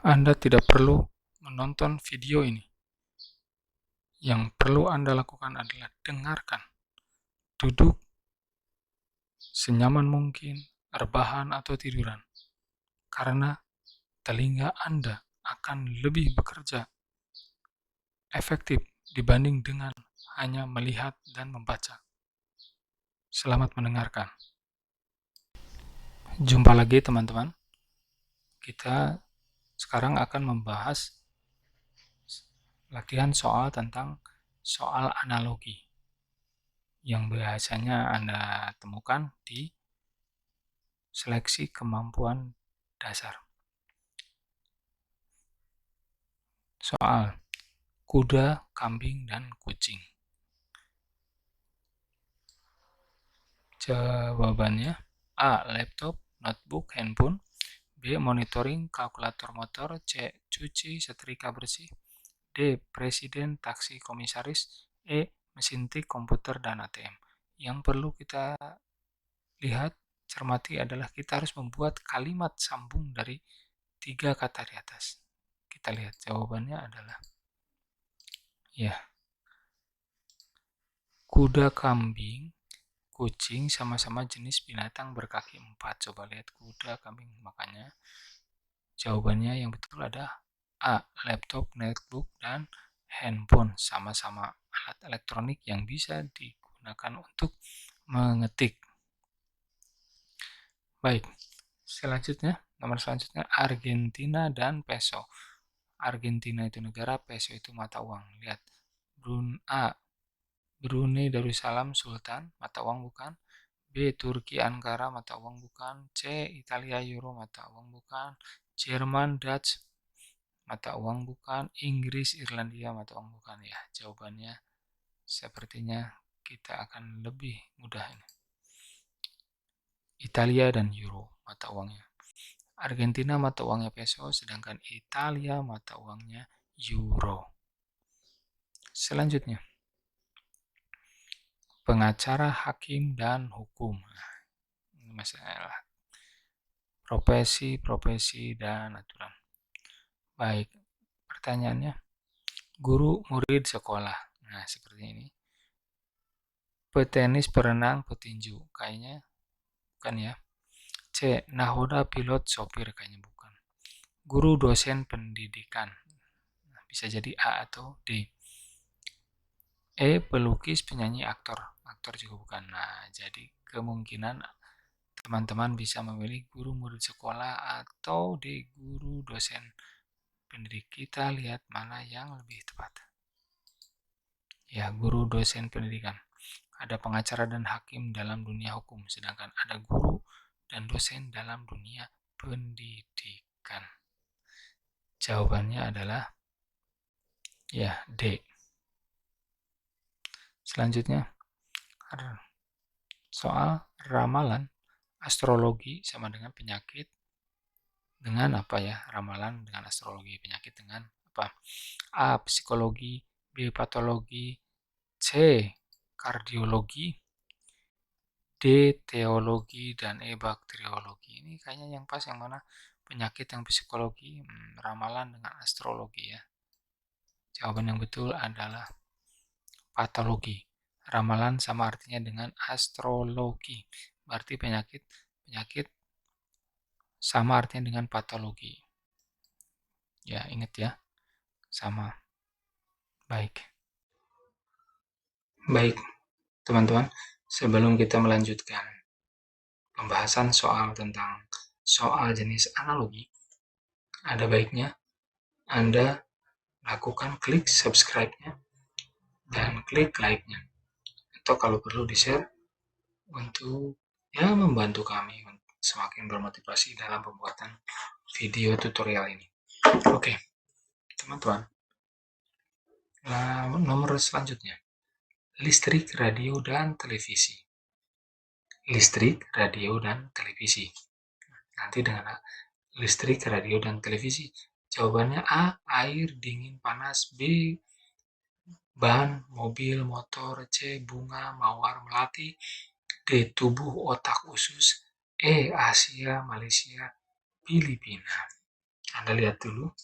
Anda tidak perlu menonton video ini. Yang perlu Anda lakukan adalah dengarkan. Duduk senyaman mungkin, rebahan atau tiduran. Karena telinga Anda akan lebih bekerja efektif dibanding dengan hanya melihat dan membaca. Selamat mendengarkan. Jumpa lagi teman-teman. Kita sekarang akan membahas latihan soal tentang soal analogi yang biasanya Anda temukan di seleksi kemampuan dasar. Soal kuda, kambing, dan kucing. Jawabannya A. Laptop, notebook, handphone. B. Monitoring, kalkulator motor. C. Cuci, setrika bersih. D. Presiden, taksi, komisaris. E. Mesin tik, komputer, dan ATM. Yang perlu kita lihat, cermati adalah kita harus membuat kalimat sambung dari 3 kata di atas. Kita lihat jawabannya adalah kuda, kambing, kucing sama-sama jenis binatang berkaki 4. Coba lihat kuda, kambing. Makanya jawabannya yang betul ada A. Laptop, notebook, dan handphone. Sama-sama alat elektronik yang bisa digunakan untuk mengetik. Baik, nomor selanjutnya Argentina dan peso. Argentina itu negara, peso itu mata uang. Lihat, A. Brunei Darussalam Sultan, mata uang bukan. B. Turki Ankara, mata uang bukan. C. Italia Euro, mata uang bukan. Jerman Dutch, mata uang bukan. Inggris Irlandia, mata uang bukan. Ya, jawabannya sepertinya kita akan lebih mudah ini. Italia dan Euro, mata uangnya. Argentina mata uangnya peso, sedangkan Italia mata uangnya Euro. Selanjutnya, pengacara, hakim, dan hukum. Ini masalah profesi, dan aturan. Baik, pertanyaannya, guru, murid, sekolah. Nah, seperti ini. Petenis, perenang, petinju. Kayaknya bukan ya. C. Nahoda, pilot, sopir. Kayaknya bukan. Guru, dosen, pendidikan. Nah, bisa jadi A atau D. E. Pelukis, penyanyi, aktor. Aktor juga bukan. Nah, jadi kemungkinan teman-teman bisa memilih guru, murid, sekolah, atau D. Guru, dosen, pendidik. Kita lihat mana yang lebih tepat. Ya, guru, dosen, pendidikan. Ada pengacara dan hakim dalam dunia hukum, sedangkan ada guru dan dosen dalam dunia pendidikan. Jawabannya adalah D. Selanjutnya, soal ramalan astrologi sama dengan penyakit dengan apa ya? Ramalan dengan astrologi penyakit dengan apa? A. Psikologi, B. Patologi, C. Kardiologi, D. Teologi, dan E. Bakteriologi. Ini kayaknya yang pas yang mana? Penyakit yang psikologi, ramalan dengan astrologi ya. Jawaban yang betul adalah patologi. Ramalan sama artinya dengan astrologi. Berarti penyakit sama artinya dengan patologi. Ya, ingat ya. Sama. Baik, teman-teman. Sebelum kita melanjutkan pembahasan tentang soal jenis analogi, ada baiknya Anda lakukan klik subscribe-nya dan klik like-nya. Atau kalau perlu di-share untuk membantu kami semakin bermotivasi dalam pembuatan video tutorial ini. Oke, teman-teman. Nomor selanjutnya, listrik, radio, dan televisi. Listrik, radio, dan televisi. Nanti dengan listrik, radio, dan televisi. Jawabannya A. Air, dingin, panas. B. Ban, mobil, motor. C. Bunga, mawar, melati. D. Tubuh, otak, usus. E. Asia, Malaysia, Filipina. Anda lihat dulu,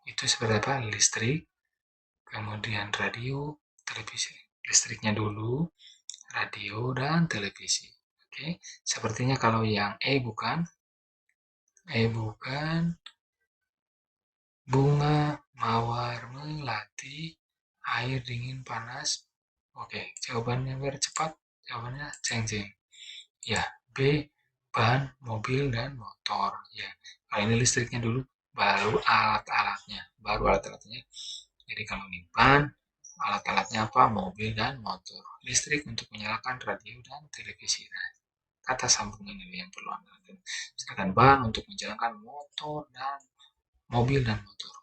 itu seperti apa? Listrik, kemudian radio, televisi. Listriknya dulu, radio, dan televisi. Oke, sepertinya kalau yang bukan, bunga, mawar, melati, air dingin, panas. Oke, jawabannya biar cepat, jawabannya ceng-ceng. Ya, B, ban, mobil, dan motor. Ya, kalau ini listriknya dulu, baru alat-alatnya. Jadi kalau ini ban, alat-alatnya apa? Mobil dan motor. Listrik untuk menyalakan radio dan televisi. Nah, kata sambungan ini yang perlu Anda lakukan. Sedangkan ban untuk menjalankan motor dan mobil dan motor.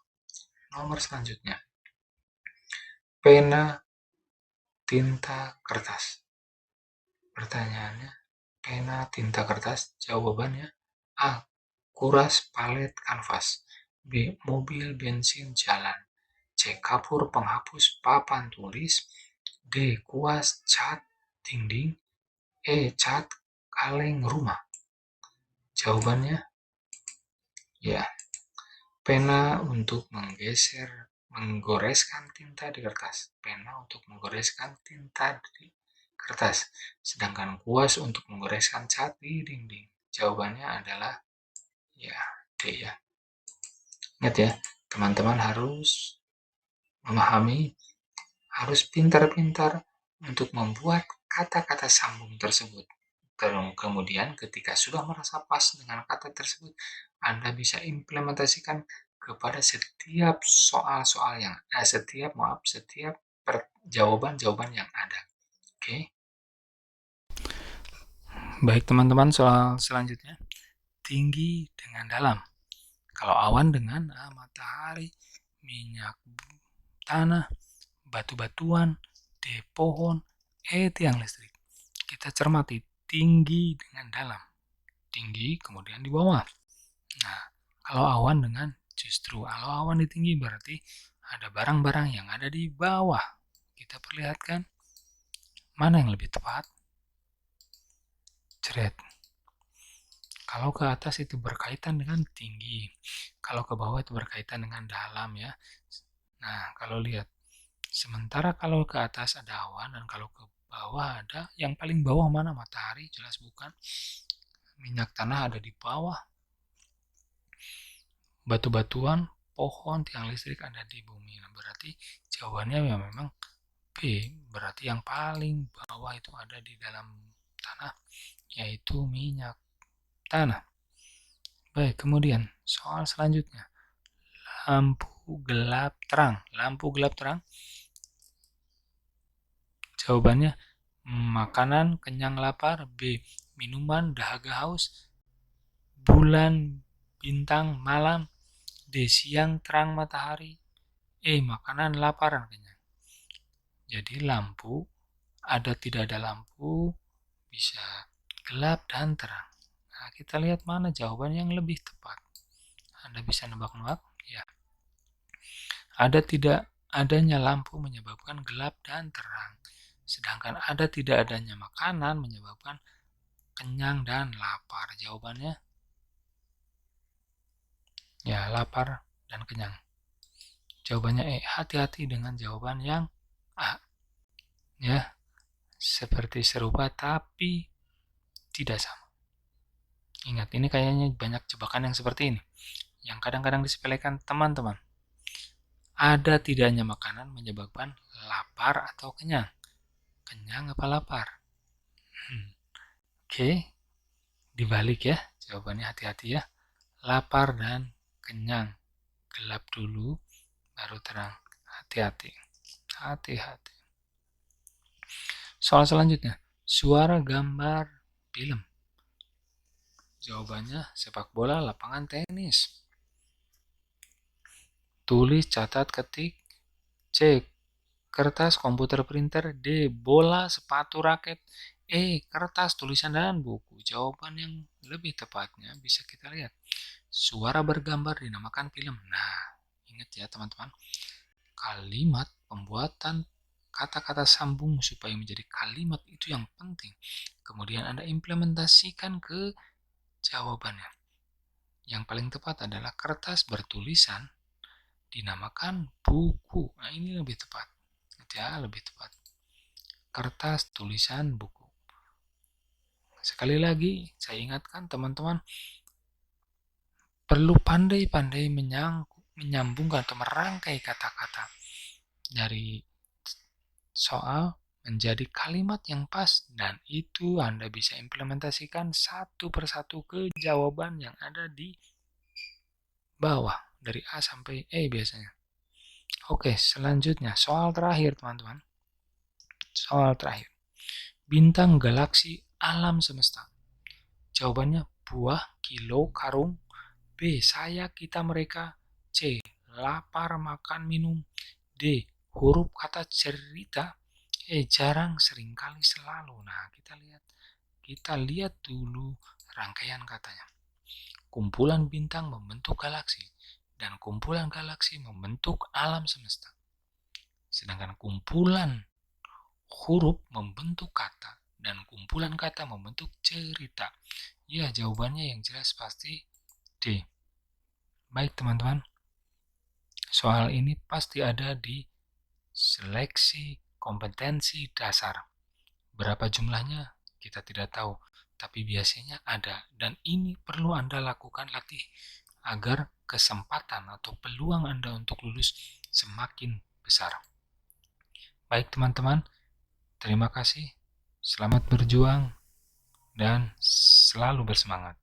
Nomor selanjutnya, pena, tinta, kertas. Pertanyaannya, pena, tinta, kertas. Jawabannya A. Kuras, palet, kanvas. B. Mobil, bensin, jalan. C. Kapur, penghapus, papan tulis. D. Kuas, cat, dinding. E. Cat, kaleng, rumah. Jawabannya, ya, pena untuk menggoreskan tinta di kertas. Pena untuk menggoreskan tinta di kertas. Sedangkan kuas untuk menggoreskan cat di dinding. Jawabannya adalah ya D ya. Ingat ya, teman-teman harus memahami, harus pintar-pintar untuk membuat kata-kata sambung tersebut. Kemudian ketika sudah merasa pas dengan kata tersebut, Anda bisa implementasikan kepada setiap soal-soal yang setiap jawaban-jawaban yang ada. Oke. Baik teman-teman, soal selanjutnya. Tinggi dengan dalam. Kalau awan dengan matahari, minyak tanah, batu-batuan, D pohon, tiang listrik. Kita cermati tinggi dengan dalam. Tinggi kemudian di bawah. Nah, kalau awan dengan kalau awan di tinggi berarti ada barang-barang yang ada di bawah. Kita perlihatkan mana yang lebih tepat. Ceret. Kalau ke atas itu berkaitan dengan tinggi. Kalau ke bawah itu berkaitan dengan dalam ya. Nah, kalau lihat. Sementara kalau ke atas ada awan dan kalau ke bawah ada, yang paling bawah mana? Matahari, jelas bukan. Minyak tanah ada di bawah. Batu-batuan, pohon, tiang listrik ada di bumi. Nah, berarti jawabannya ya memang B. Berarti yang paling bawah itu ada di dalam tanah, yaitu minyak tanah. Baik, kemudian soal selanjutnya. Lampu gelap terang. Lampu gelap terang. Jawabannya makanan, kenyang, lapar. B. Minuman, dahaga, haus. Bulan, bintang, malam. D. Siang, terang matahari. E. Makanan, lapar, dan kenyang. Jadi lampu, tidak ada lampu, bisa gelap dan terang. Nah, kita lihat mana jawaban yang lebih tepat. Anda bisa nebak-nebak? Ya. Ada tidak adanya lampu menyebabkan gelap dan terang. Sedangkan ada tidak adanya makanan menyebabkan kenyang dan lapar. Jawabannya ya lapar dan kenyang. Jawabannya hati-hati dengan jawaban yang A. Ya, seperti serupa tapi tidak sama. Ingat, ini kayaknya banyak jebakan yang seperti ini, yang kadang-kadang disepelekan teman-teman. Ada tidaknya makanan menyebabkan lapar atau kenyang. Kenyang apa lapar? Oke, dibalik ya, jawabannya hati-hati ya. Lapar dan kenyang. Gelap dulu, baru terang. Hati-hati. Hati-hati. Soal selanjutnya. Suara gambar film. Jawabannya sepak bola, lapangan tenis. Tulis, catat, ketik. C. Kertas, komputer, printer. D. Bola, sepatu, raket. E. Kertas, tulisan, dan buku. Jawaban yang lebih tepatnya bisa kita lihat. Suara bergambar dinamakan film. Nah, ingat ya teman-teman. Kalimat pembuatan kata-kata sambung supaya menjadi kalimat itu yang penting. Kemudian Anda implementasikan ke jawabannya. Yang paling tepat adalah kertas bertulisan dinamakan buku. Nah, ini lebih tepat. Ya, lebih tepat. Kertas tulisan buku. Sekali lagi, saya ingatkan teman-teman perlu pandai-pandai menyambungkan atau merangkai kata-kata dari soal menjadi kalimat yang pas, dan itu Anda bisa implementasikan satu persatu ke jawaban yang ada di bawah, dari A sampai E biasanya. Oke, selanjutnya soal terakhir teman-teman. Soal terakhir. Bintang, galaksi, alam semesta. Jawabannya buah, kilo, karung. B. Saya, kita, mereka. C. Lapar, makan, minum. D. Huruf kata cerita. Jarang, seringkali, selalu. Nah, kita lihat dulu rangkaian katanya. Kumpulan bintang membentuk galaksi, dan kumpulan galaksi membentuk alam semesta. Sedangkan kumpulan huruf membentuk kata, dan kumpulan kata membentuk cerita. Ya, jawabannya yang jelas pasti D. Baik teman-teman, soal ini pasti ada di seleksi kompetensi dasar. Berapa jumlahnya kita tidak tahu, tapi biasanya ada, dan ini perlu Anda lakukan latih agar kesempatan atau peluang Anda untuk lulus semakin besar. Baik teman-teman, terima kasih, selamat berjuang, dan selalu bersemangat.